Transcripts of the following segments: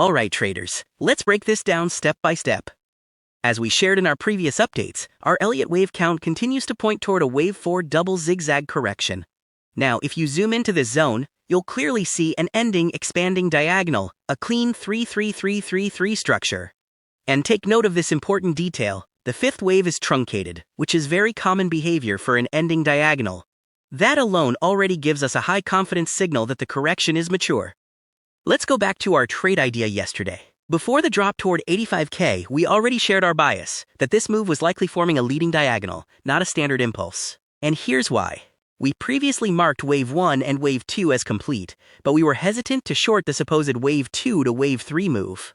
Alright traders, let's break this down step by step. As we shared in our previous updates, our Elliott wave count continues to point toward a wave 4 double zigzag correction. Now, if you zoom into this zone, you'll clearly see an ending expanding diagonal, a clean 3-3-3-3-3 structure. And take note of this important detail, the fifth wave is truncated, which is very common behavior for an ending diagonal. That alone already gives us a high confidence signal that the correction is mature. Let's go back to our trade idea yesterday. Before the drop toward 85K, we already shared our bias, that this move was likely forming a leading diagonal, not a standard impulse. And here's why. We previously marked Wave 1 and Wave 2 as complete, but we were hesitant to short the supposed Wave 2 to Wave 3 move.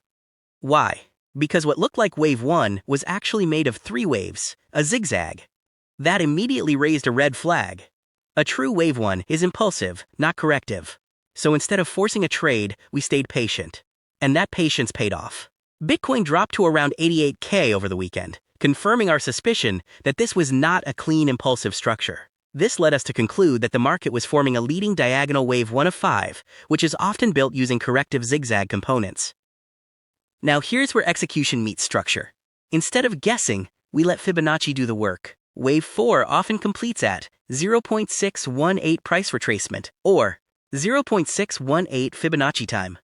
Why? Because what looked like Wave 1 was actually made of 3 waves, a zigzag. That immediately raised a red flag. A true Wave 1 is impulsive, not corrective. So instead of forcing a trade, we stayed patient. And that patience paid off. Bitcoin dropped to around 88K over the weekend, confirming our suspicion that this was not a clean impulsive structure. This led us to conclude that the market was forming a leading diagonal wave 1 of 5, which is often built using corrective zigzag components. Now here's where execution meets structure. Instead of guessing, we let Fibonacci do the work. Wave 4 often completes at 0.618 price retracement, or 0.618 Fibonacci time.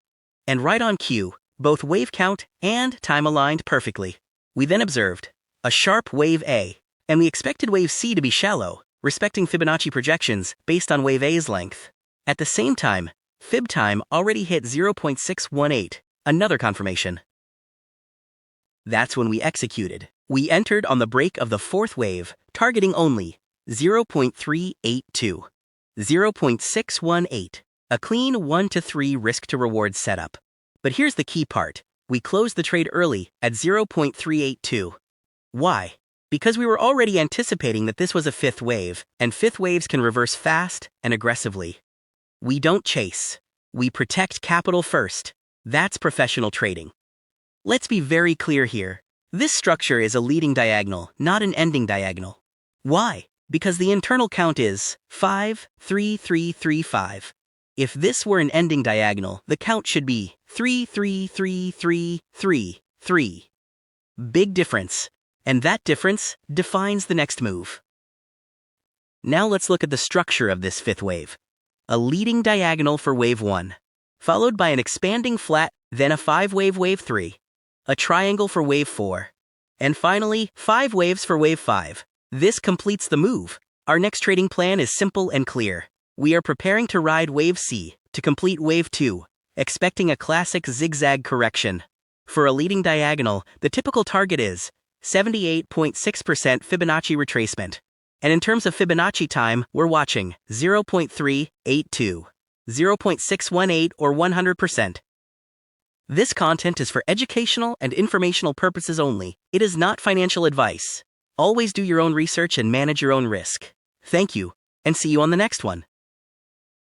And right on cue, both wave count and time aligned perfectly. We then observed a sharp wave A, and we expected wave C to be shallow, respecting Fibonacci projections based on wave A's length. At the same time, Fib time already hit 0.618, another confirmation. That's when we executed. We entered on the break of the fourth wave, targeting only 0.382. 0.618, a clean 1 to 3 risk to reward setup. But here's the key part. We closed the trade early at 0.382. Why? Because we were already anticipating that this was a fifth wave, and fifth waves can reverse fast and aggressively. We don't chase. We protect capital first. That's professional trading. Let's be very clear here. This structure is a leading diagonal, not an ending diagonal. Why? Because the internal count is 5, 3, 3, 3, 5. If this were an ending diagonal, the count should be 3, 3, 3, 3, 3, 3. Big difference. And that difference defines the next move. Now let's look at the structure of this fifth wave. A leading diagonal for wave 1, followed by an expanding flat, then a 5-wave wave 3, a triangle for wave 4, and finally 5 waves for wave 5. This completes the move. Our next trading plan is simple and clear. We are preparing to ride wave C to complete wave 2, expecting a classic zigzag correction. For a leading diagonal, the typical target is 78.6% Fibonacci retracement. And in terms of Fibonacci time, we're watching 0.382, 0.618, or 100%. This content is for educational and informational purposes only. It is not financial advice. Always do your own research and manage your own risk. Thank you, and see you on the next one.